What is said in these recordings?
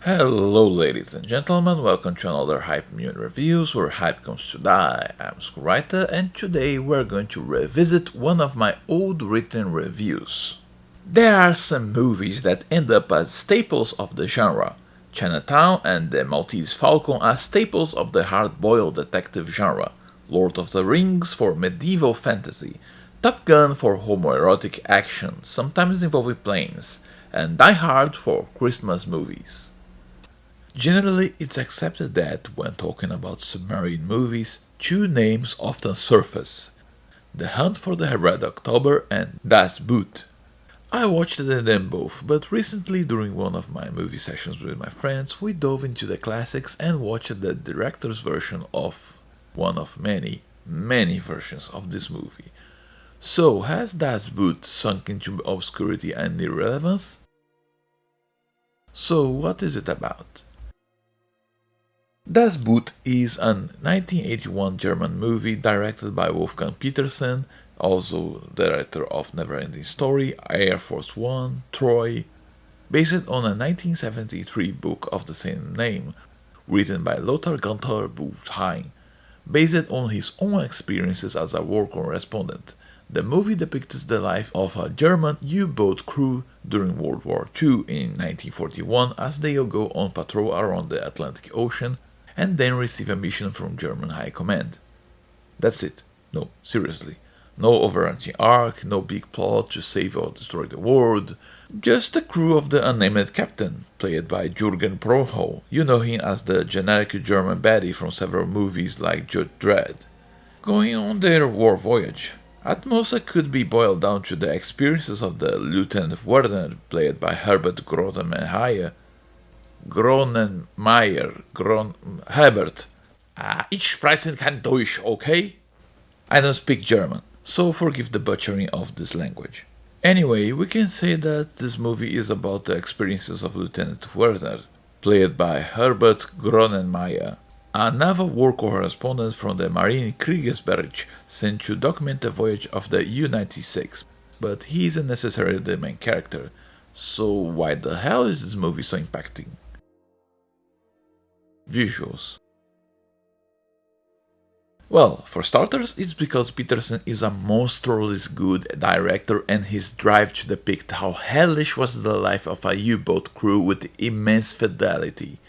Hello ladies and gentlemen, welcome to another Hype Immune Reviews where hype comes to die. I'm Skurita and today we're going to revisit one of my old written reviews. There are some movies that end up as staples of the genre. Chinatown and The Maltese Falcon are staples of the hard-boiled detective genre. Lord of the Rings for medieval fantasy. Top Gun for homoerotic action, sometimes involving planes. And Die Hard for Christmas movies. Generally, it's accepted that when talking about submarine movies, two names often surface: The Hunt for the Red October and Das Boot. I watched them both, but recently during one of my movie sessions with my friends, we dove into the classics and watched the director's version of one of many versions of this movie. So, has Das Boot sunk into obscurity and irrelevance? So, what is it about? Das Boot is a 1981 German movie directed by Wolfgang Petersen, also director of Neverending Story, Air Force One, Troy, based on a 1973 book of the same name, written by Lothar Gunther Buchheim, based on his own experiences as a war correspondent. The movie depicts the life of a German U-boat crew during World War II in 1941 as they go on patrol around the Atlantic Ocean and then receive a mission from German High Command. That's it. No, seriously. No overarching arc, no big plot to save or destroy the world. Just the crew of the unnamed captain, played by Jürgen Prochnow. You know him as the generic German baddie from several movies like Judge Dredd. Going on their war voyage. At most it could be boiled down to the experiences of the Lieutenant Werner, played by Herbert Herbert. Ich spreche kein Deutsch, okay? I don't speak German, so forgive the butchering of this language. Anyway, we can say that this movie is about the experiences of Lieutenant Werner, played by Herbert Grönemeyer, a naval war correspondent from the Marine Kriegsberg sent to document the voyage of the U-96, but he isn't necessarily the main character, so why the hell is this movie so impacting? Visuals. Well, for starters, it's because Petersen is a monstrously good director and his drive to depict how hellish was the life of a U-boat crew with immense fidelity.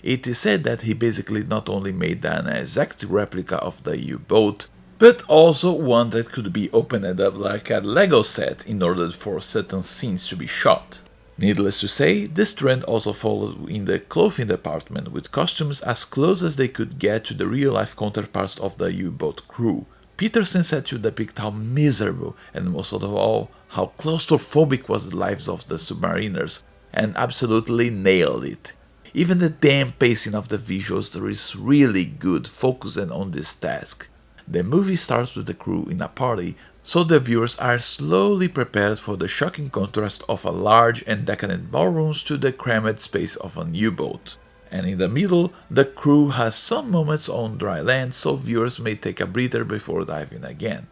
It is said that he basically not only made an exact replica of the U-boat, but also one that could be opened up like a Lego set in order for certain scenes to be shot. Needless to say, this trend also followed in the clothing department, with costumes as close as they could get to the real-life counterparts of the U-boat crew. Petersen set to depict how miserable, and most of all, how claustrophobic was the lives of the submariners, and absolutely nailed it. Even the damn pacing of the visuals is really good, focusing on this task. The movie starts with the crew in a party, so the viewers are slowly prepared for the shocking contrast of a large and decadent ballrooms to the crammed space of an U-boat. And in the middle, the crew has some moments on dry land so viewers may take a breather before diving again.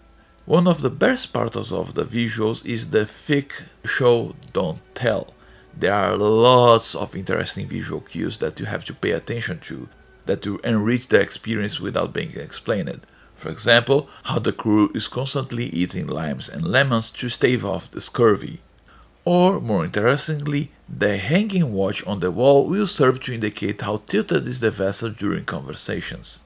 One of the best parts of the visuals is the thick show don't tell. There are lots of interesting visual cues that you have to pay attention to, that will enrich the experience without being explained. For example, how the crew is constantly eating limes and lemons to stave off the scurvy. Or, more interestingly, the hanging watch on the wall will serve to indicate how tilted is the vessel during conversations.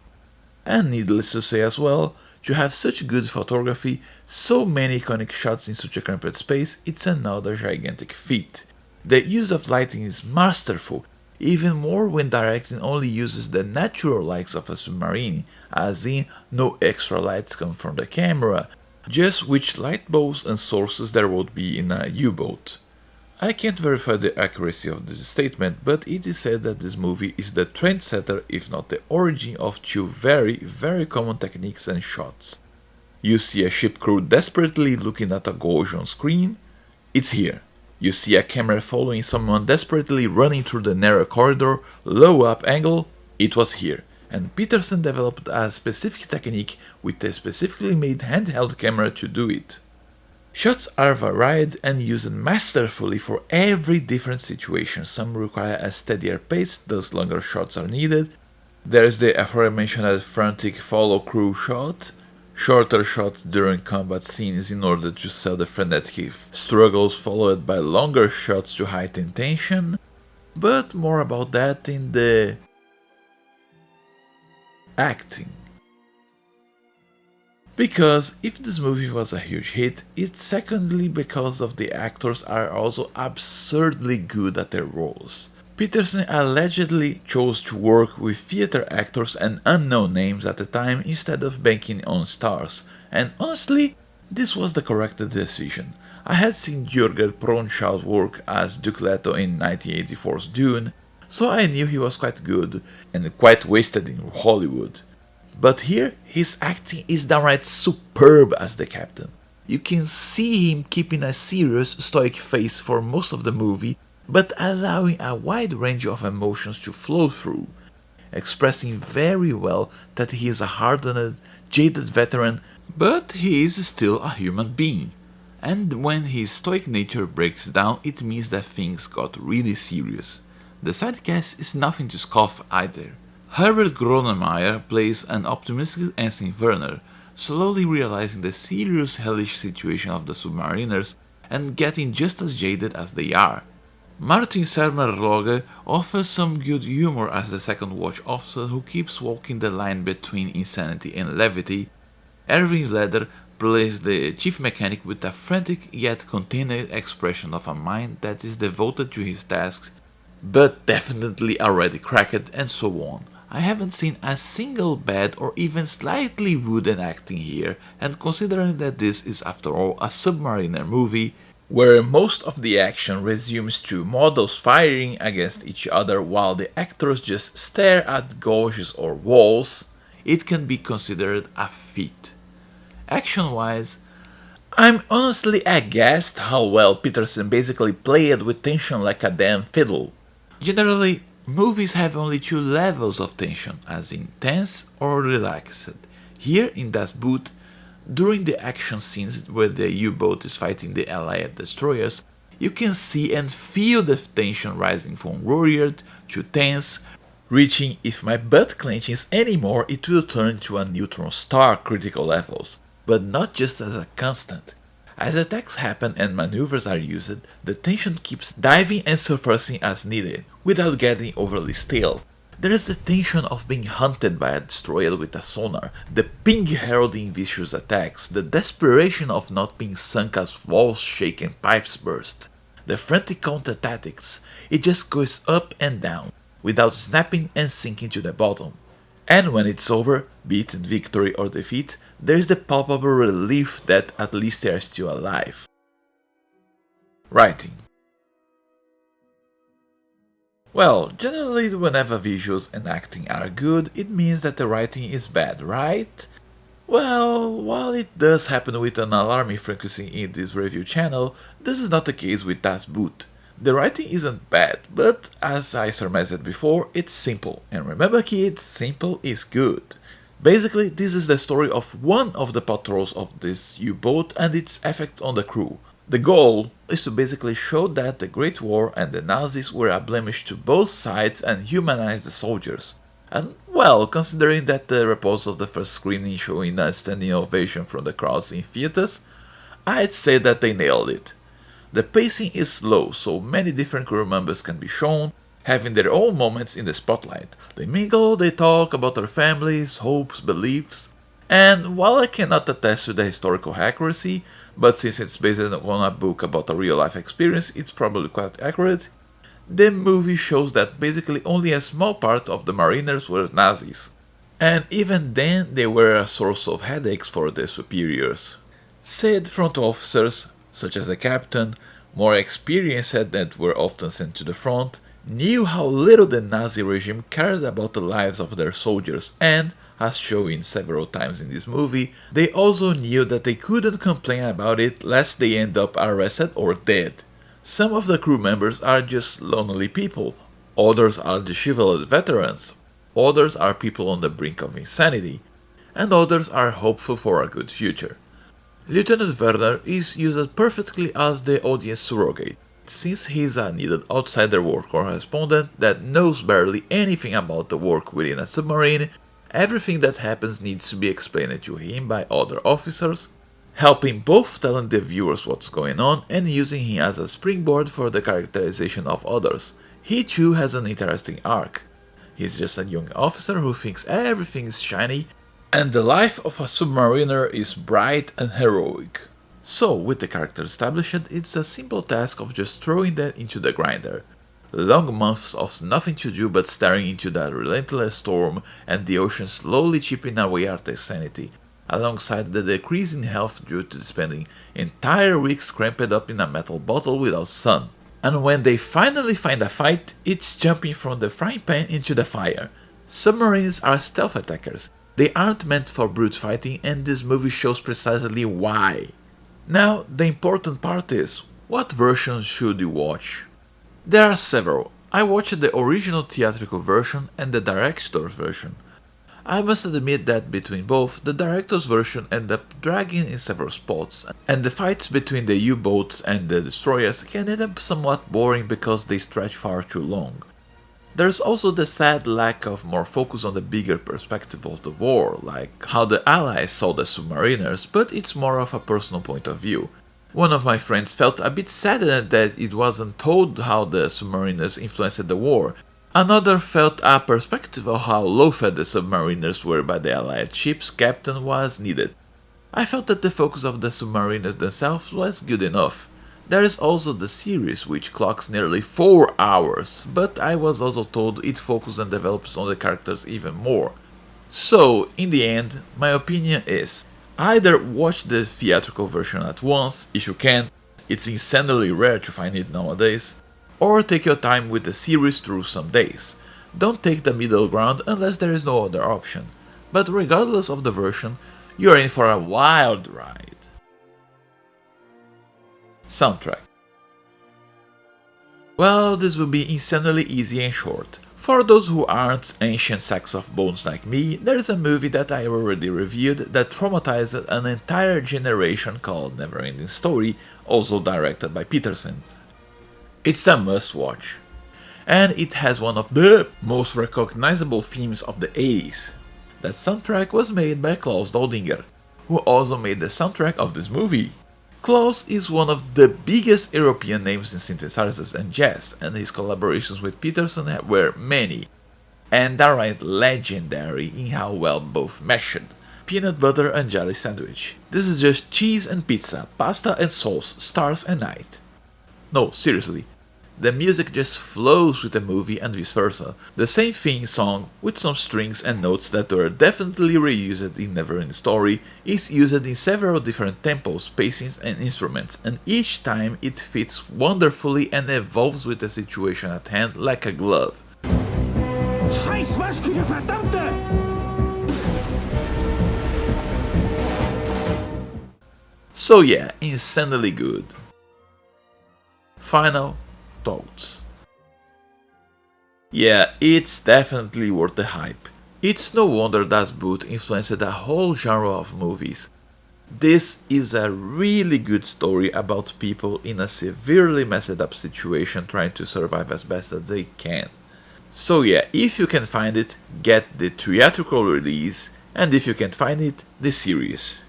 And needless to say as well, to have such good photography, so many iconic shots in such a cramped space, it's another gigantic feat. The use of lighting is masterful, even more when directing only uses the natural lights of a submarine, as in no extra lights come from the camera, just which light bulbs and sources there would be in a U-boat. I can't verify the accuracy of this statement, but it is said that this movie is the trendsetter if not the origin of two very common techniques and shots. You see a ship crew desperately looking at a gauge on screen? It's here. You see a camera following someone desperately running through the narrow corridor, low up angle? It was here, and Petersen developed a specific technique with a specifically made handheld camera to do it. Shots are varied and used masterfully for every different situation. Some require a steadier pace, thus longer shots are needed. There is the aforementioned frantic follow crew shot, shorter shots during combat scenes in order to sell the frenetic struggles, followed by longer shots to heighten tension, but more about that in the acting. Because if this movie was a huge hit, it's secondly because of the actors are also absurdly good at their roles. Peterson allegedly chose to work with theater actors and unknown names at the time instead of banking on stars, and honestly, this was the correct decision. I had seen Jürgen Prochnow work as Duke Leto in 1984's Dune, so I knew he was quite good and quite wasted in Hollywood. But here, his acting is downright superb as the captain. You can see him keeping a serious, stoic face for most of the movie, but allowing a wide range of emotions to flow through, expressing very well that he is a hardened, jaded veteran, but he is still a human being. And when his stoic nature breaks down, it means that things got really serious. The side cast is nothing to scoff either. Herbert Grönemeyer plays an optimistic Ensign Werner, slowly realizing the serious hellish situation of the submariners and getting just as jaded as they are. Martin Sermer-Loge offers some good humor as the second watch officer who keeps walking the line between insanity and levity. Erwin Leder plays the chief mechanic with a frantic yet contained expression of a mind that is devoted to his tasks, but definitely already cracked, and so on. I haven't seen a single bad or even slightly wooden acting here, and considering that this is after all a submariner movie, where most of the action resumes to models firing against each other while the actors just stare at gauges or walls, it can be considered a feat. Action-wise, I'm honestly aghast how well Peterson basically played with tension like a damn fiddle. Generally, movies have only two levels of tension, as in tense or relaxed. Here in Das Boot, during the action scenes where the U-boat is fighting the Allied destroyers, you can see and feel the tension rising from worried to tense, reaching, if my butt clenches anymore, it will turn to a neutron star critical levels, but not just as a constant. As attacks happen and maneuvers are used, the tension keeps diving and surfacing as needed, without getting overly stale. There is the tension of being hunted by a destroyer with a sonar, the ping heralding vicious attacks, the desperation of not being sunk as walls shake and pipes burst, the frantic counter-tactics. It just goes up and down, without snapping and sinking to the bottom. And when it's over, be it in victory or defeat, there is the palpable relief that at least they are still alive. Writing. Well, generally whenever visuals and acting are good, it means that the writing is bad, right? Well, while it does happen with an alarming frequency in this review channel, this is not the case with Das Boot. The writing isn't bad, but as I surmised before, it's simple. And remember kids, simple is good. Basically, this is the story of one of the patrols of this U-boat and its effects on the crew. The goal is to basically show that the Great War and the Nazis were a blemish to both sides and humanize the soldiers. And well, considering that the reports of the first screening showing a standing ovation from the crowds in theaters, I'd say that they nailed it. The pacing is slow, so many different crew members can be shown, having their own moments in the spotlight. They mingle, they talk about their families, hopes, beliefs, and while I cannot attest to the historical accuracy, but since it's based on a book about a real-life experience, it's probably quite accurate, the movie shows that basically only a small part of the mariners were Nazis. And even then, they were a source of headaches for the superiors. Said front officers, such as the captain, more experienced that were often sent to the front, knew how little the Nazi regime cared about the lives of their soldiers, and, as shown several times in this movie, they also knew that they couldn't complain about it lest they end up arrested or dead. Some of the crew members are just lonely people, others are disheveled veterans, others are people on the brink of insanity, and others are hopeful for a good future. Lieutenant Werner is used perfectly as the audience surrogate, since he is a needed outsider war correspondent that knows barely anything about the work within a submarine. Everything that happens needs to be explained to him by other officers, helping both telling the viewers what's going on and using him as a springboard for the characterization of others. He too has an interesting arc. He's just a young officer who thinks everything is shiny, and the life of a submariner is bright and heroic. So, with the character established, it's a simple task of just throwing that into the grinder. Long months of nothing to do but staring into that relentless storm and the ocean slowly chipping away at their sanity, alongside the decrease in health due to spending entire weeks cramped up in a metal bottle without sun. And when they finally find a fight, it's jumping from the frying pan into the fire. Submarines are stealth attackers. They aren't meant for brute fighting, and this movie shows precisely why. Now, the important part is, what version should you watch? There are several. I watched the original theatrical version and the director's version. I must admit that between both, the director's version ended up dragging in several spots, and the fights between the U-boats and the destroyers can end up somewhat boring because they stretch far too long. There's also the sad lack of more focus on the bigger perspective of the war, like how the Allies saw the submariners, but it's more of a personal point of view. One of my friends felt a bit saddened that it wasn't told how the submariners influenced the war. Another felt a perspective of how low-fed the submariners were by the Allied ship's captain was needed. I felt that the focus of the submariners themselves was good enough. There is also the series, which clocks nearly 4 hours, but I was also told it focuses and develops on the characters even more. So, in the end, my opinion is, either watch the theatrical version at once, if you can, it's insanely rare to find it nowadays, or take your time with the series through some days. Don't take the middle ground unless there is no other option. But regardless of the version, you are in for a wild ride. Soundtrack. Well, this will be insanely easy and short. For those who aren't ancient sacks of bones like me, there is a movie that I already reviewed that traumatized an entire generation called Neverending Story, also directed by Peterson. It's a must-watch, and it has one of the most recognizable themes of the 80s. That soundtrack was made by Klaus Doldinger, who also made the soundtrack of this movie. Klaus is one of the biggest European names in synthesizers and jazz, and his collaborations with Peterson were many, and downright legendary in how well both meshed. Peanut butter and jelly sandwich. This is just cheese and pizza, pasta and sauce, stars and night. No, seriously. The music just flows with the movie and vice versa. The same theme song, with some strings and notes that were definitely reused in Neverending Story, is used in several different tempos, pacings and instruments, and each time it fits wonderfully and evolves with the situation at hand like a glove. Scheißwaschküche, verdammte! So yeah, insanely good. Final thoughts. Yeah, it's definitely worth the hype. It's no wonder Das Boot influenced a whole genre of movies. This is a really good story about people in a severely messed up situation trying to survive as best as they can. So yeah, if you can find it, get the theatrical release, and if you can't find it, the series.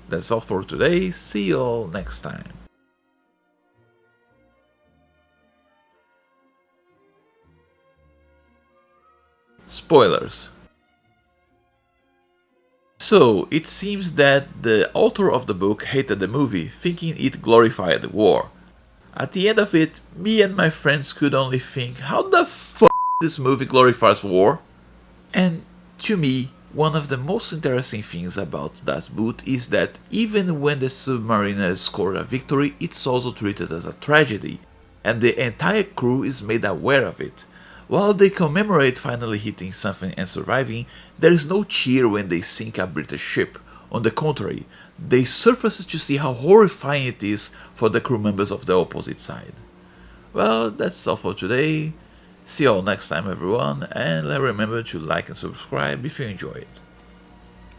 That's all for today, see you all next time. Spoilers. So, it seems that the author of the book hated the movie, thinking it glorified the war. At the end of it, me and my friends could only think, how the f*** this movie glorifies war? And to me, one of the most interesting things about Das Boot is that even when the submariners score a victory, it's also treated as a tragedy, and the entire crew is made aware of it. While they commemorate finally hitting something and surviving, there is no cheer when they sink a British ship. On the contrary, they surface to see how horrifying it is for the crew members of the opposite side. Well, that's all for today. See you all next time everyone, and remember to like and subscribe if you enjoy it.